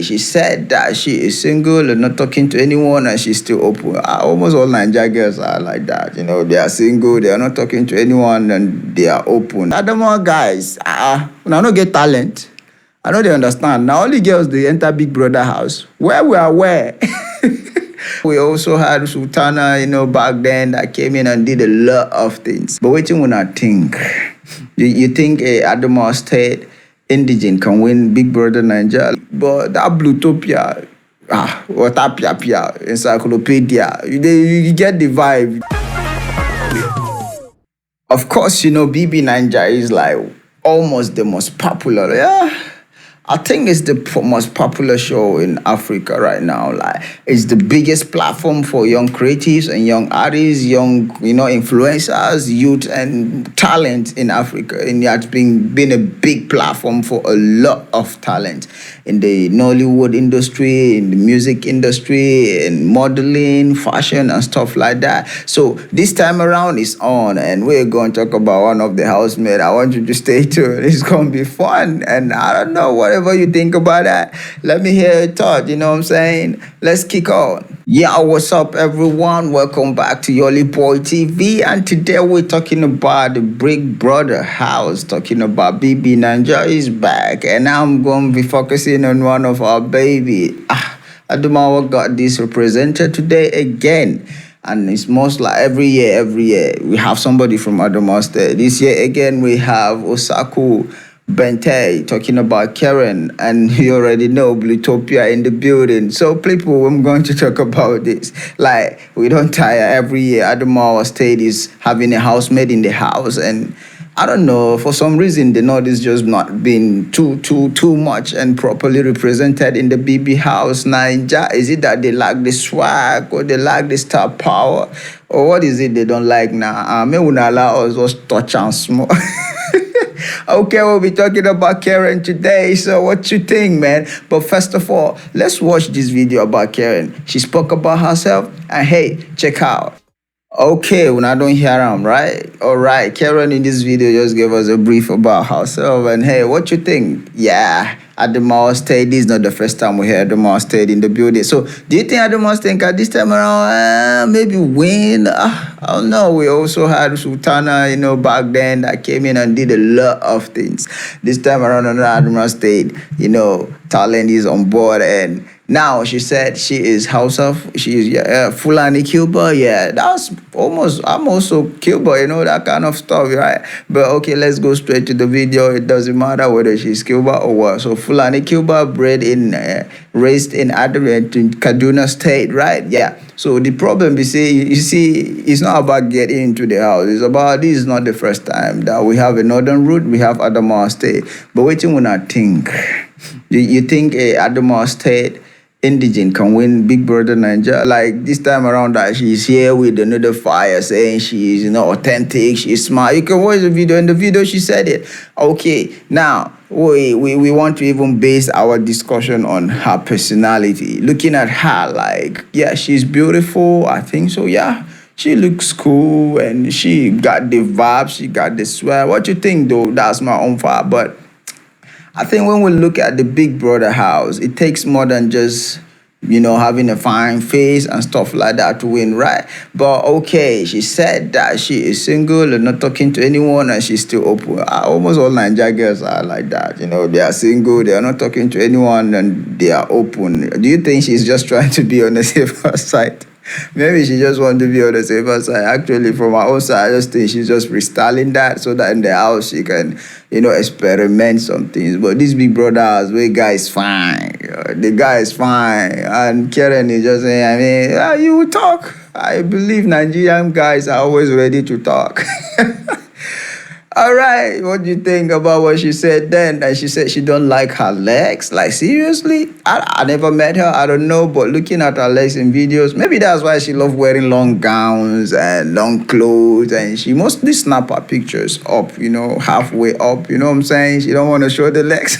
She said that she is single and not talking to anyone and she's still open. Almost all Nigeria girls are like that. They are single, they are not talking to anyone and they are open. Adamawa guys, when I don't get talent, I know they understand. Now only girls they enter Big Brother house. Where we are where? We also had Sultana, back then that came in and did a lot of things. But waiting when I think, you think Adamawa State indigent can win Big Brother Naija? But that Bluethopia, what Pia, encyclopedia, you get the vibe. Of course, BBNaija is like almost the most popular. Yeah. I think it's the most popular show in Africa right now. Like, it's the biggest platform for young creatives and young artists, young, influencers, youth, and talent in Africa. And it's been a big platform for a lot of talent in the Nollywood industry, in the music industry, in modeling, fashion, and stuff like that. So this time around it's on, and we're going to talk about one of the housemates. I want you to stay tuned. It's going to be fun, and I don't know whatever you think about that. Let me hear your thought. You know what I'm saying? Let's kick on. Yeah, what's up, everyone? Welcome back to YolyBoy TV, and today we're talking about the Big Brother house. Talking about BBNaija is back, and I'm going to be focusing on one of our baby. Adamawa got this represented today again. And it's most like every year, we have somebody from Adamawa State. This year again, we have Osaku Bente talking about Karen, and you already know Bluethopia in the building. So people, I'm going to talk about this. Like, we don't tire every year. Adamawa State is having a housemate in the house, and I don't know, for some reason the North is just not being too much and properly represented in the BB house Naija. Is it that they lack the swag, or they lack the star power, or what is it they don't like now? May we not allow us just touch and small. Okay, we'll be talking about Karen today. So what you think, man? But first of all, let's watch this video about Karen. She spoke about herself, and hey, check out. Okay, when I don't hear him, right? All right, Karen in this video just gave us a brief about herself, and hey, what you think? Yeah, Adamawa State, this is not the first time we hear Adamawa State in the building. So, do you think Adamawa State can this time around maybe win? I don't know. We also had Sultana, back then that came in and did a lot of things. This time around on Adamawa State, talent is on board, and now she said she is Fulani Cuba. Yeah, I'm also Cuba, that kind of stuff, right? But okay, let's go straight to the video. It doesn't matter whether she's Cuba or what. So Fulani Cuba, raised in Kaduna State, right? Yeah. So the problem you see, it's not about getting into the house. It's about, this is not the first time that we have a northern route, we have Adamawa State. But waiting when I think, you think Adamawa State indigent can win Big Brother Naija? Like, this time around that she's here with another fire saying she's authentic, she's smart. You can watch the video. In the video she said it. Okay, now we want to even base our discussion on her personality. Looking at her, like, yeah, she's beautiful, I think so. Yeah, she looks cool and she got the vibe, she got the swag. What you think though? That's my own vibe. But I think when we look at the Big Brother house, it takes more than just, having a fine face and stuff like that to win, right? But okay, she said that she is single and not talking to anyone and she's still open. Almost all Nigeria girls are like that. They are single, they are not talking to anyone, and they are open. Do you think she's just trying to be on the safer side? Maybe she just wants to be on the safer side. Actually, from her own side, I just think she's just freestyling that so that in the house she can, experiment some things. But this Big Brother house, where guy is fine. The guy is fine. And Karen is just saying, you will talk. I believe Nigerian guys are always ready to talk. All right, what do you think about what she said then? And she said she don't like her legs. Like, seriously? I never met her. I don't know. But looking at her legs in videos, maybe that's why she loves wearing long gowns and long clothes. And she mostly snap her pictures up, halfway up. You know what I'm saying? She don't want to show the legs.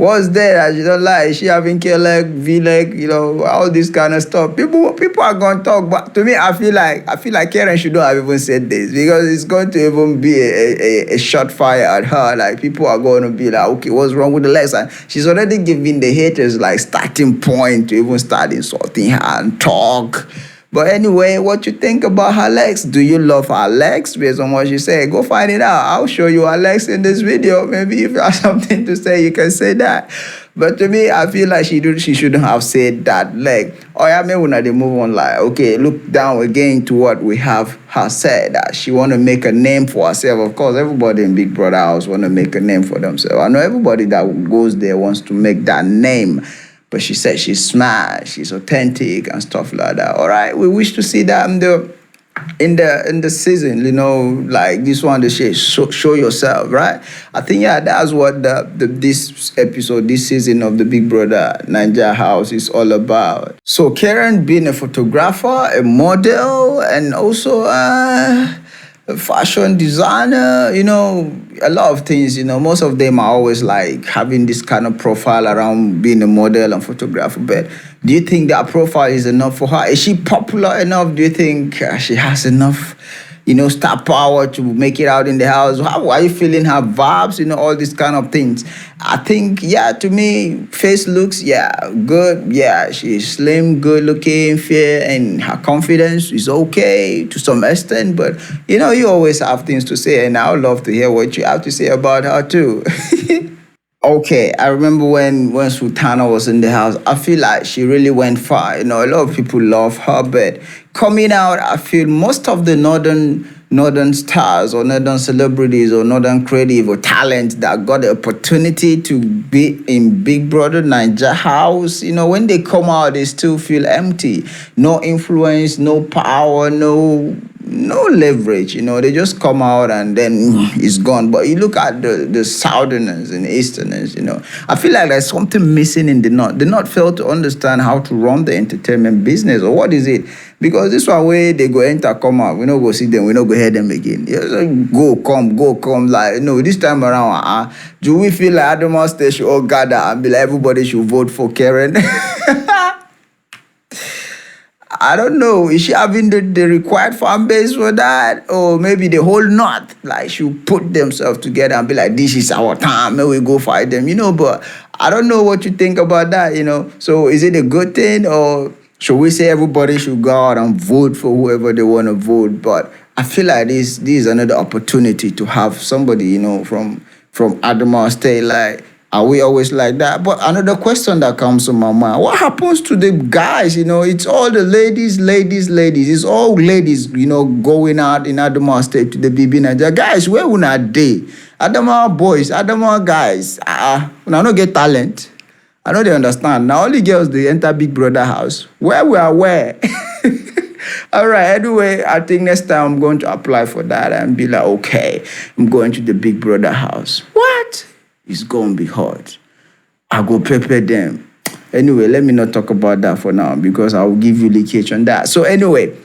What's there that she don't like? Is she having K-leg, V-leg, all this kind of stuff? People are gonna talk, but to me, I feel like Karen should not have even said this because it's going to even be a shot fire at her. Like people are going to be like, okay, what's wrong with the legs? And she's already giving the haters like starting point to even start insulting her and talk. But anyway, what you think about her legs? Do you love her legs? Based on what she said, go find it out. I'll show you her legs in this video. Maybe if you have something to say, you can say that. But to me, I feel like she shouldn't have said that. Like, oh yeah, maybe when they move on, like, okay, look down again to what we have her said that she want to make a name for herself. Of course, everybody in Big Brother house want to make a name for themselves. I know everybody that goes there wants to make that name. But she said she's smart, she's authentic and stuff like that. All right, we wish to see that in the season, like this one, the shit, show yourself, right? I think that's what this episode, this season of the Big Brother Naija house is all about. So Karen being a photographer, a model, and also a fashion designer, a lot of things, most of them are always like having this kind of profile around being a model and photographer. But do you think that profile is enough for her? Is she popular enough? Do you think she has enough, star power to make it out in the house? How are you feeling her vibes, all these kind of things? I think, to me, face looks, good. Yeah, she's slim, good looking, fair, and her confidence is okay to some extent. But, you always have things to say, and I would love to hear what you have to say about her too. Okay, I remember when Sultana was in the house, I feel like she really went far. A lot of people love her, but coming out, I feel most of the northern stars or northern celebrities or northern creative or talent that got the opportunity to be in Big Brother Naija house, when they come out, they still feel empty. No influence, no power, no leverage, they just come out and then it's gone. But you look at the southerners and easterners, I feel like there's something missing in the north. The north fail to understand how to run the entertainment business, or what is it? Because this one way they go enter, come out, we no go see them, we no go hear them again. Go, come, like, no, this time around, do we feel like Adamawa State should all gather and be like, everybody should vote for Karen? I don't know. Is she having the required fan base for that? Or maybe the whole north, like, should put themselves together and be like, this is our time, may we go fight them, But I don't know what you think about that, So is it a good thing, or should we say everybody should go out and vote for whoever they want to vote? But I feel like this is another opportunity to have somebody, from Adamawa State, like, are we always like that? But another question that comes to my mind, what happens to the guys? It's all the ladies. It's all ladies, going out in Adamawa State to the BBNaija. Guys, where una dey? Adamawa boys, Adamawa guys. Una no get talent. I know they understand. Now only girls, they enter Big Brother house. Where we are, where? All right, anyway, I think next time I'm going to apply for that and be like, okay, I'm going to the Big Brother house. What? It's going to be hard. I go prepare them. Anyway, let me not talk about that for now because I will give you leakage on that. So anyway,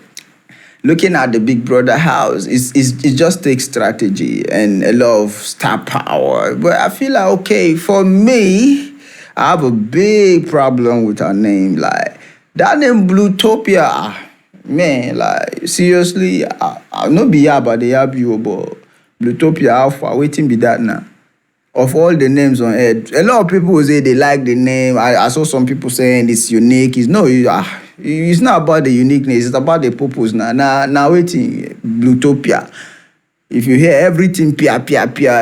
looking at the Big Brother house, it just takes strategy and a lot of star power. But I feel like, okay, for me, I have a big problem with her name. Like, that name Bluethopia, man, like, seriously, I no be here, but they have you, but Bluethopia, how far? Waiting be that now. Of all the names on earth, a lot of people will say they like the name. I saw some people saying it's unique. It's not about the uniqueness. It's about the purpose. Now waiting, Bluethopia. If you hear everything pia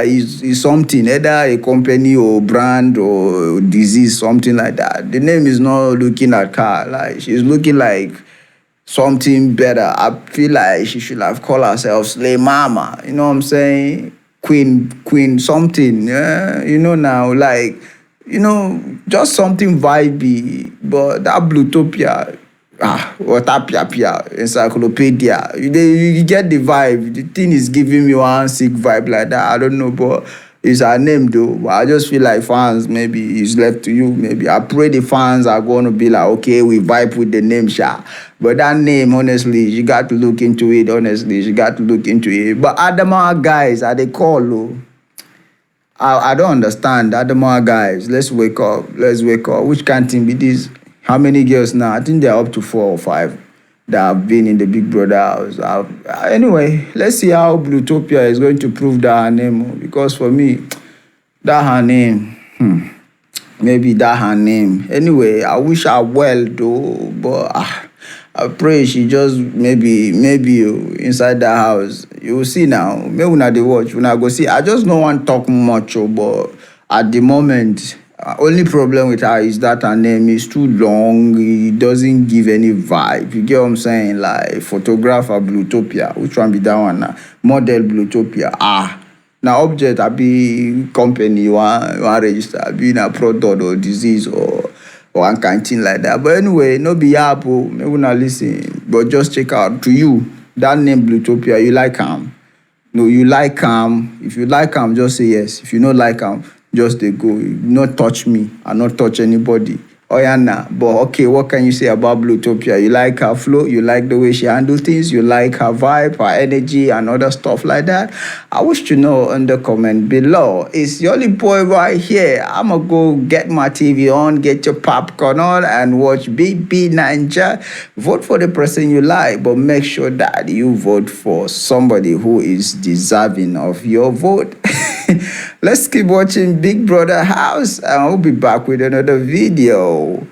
is something, either a company or brand or disease, something like that. The name is not looking at her. Like, she's looking like something better. I feel like she should have called herself Slay Mama. You know what I'm saying? Queen something, yeah, now, like, just something vibey. But that Bluethopia, Watapia, encyclopedia, you get the vibe. The thing is giving me one sick vibe like that. I don't know, but it's her name though. But I just feel like fans, maybe it's left to you. Maybe I pray the fans are going to be like, okay, we vibe with the name, Sha. But that name, honestly, you got to look into it. Honestly, you got to look into it. But Adamawa guys, are they call, I don't understand. Adamawa guys, let's wake up. Let's wake up. Which kind of thing be this? How many girls now? I think they're up to 4 or 5 that have been in the Big Brother house. Anyway, let's see how Bluethopia is going to prove that her name. Because for me, that her name. Maybe that her name. Anyway, I wish her well though, but I pray she just maybe inside that house. You will see now. Maybe when I dey watch, when I go see. I just no want talk much, but at the moment, only problem with her is that her name is too long. It doesn't give any vibe. You get what I'm saying? Like photographer Bluethopia. Which one be that one now? Model Bluethopia. Now object I be company you want register, be in a product or disease or one kind thing like that. But anyway, no be apple, maybe not listen. But just check out to you, that name Bluethopia, you like him. No, you like him. If you like him, just say yes. If you don't like him, just dey go. You not touch me, I not touch anybody. Oh yeah, nah. But okay, what can you say about Bluethopia? You like her flow, you like the way she handle things, you like her vibe, her energy, and other stuff like that. I wish to know in the comment below. It's YolyBoy right here. I'ma go get my TV on, get your popcorn on, and watch BBNaija. Vote for the person you like, but make sure that you vote for somebody who is deserving of your vote. Let's keep watching Big Brother House, and we'll be back with another video.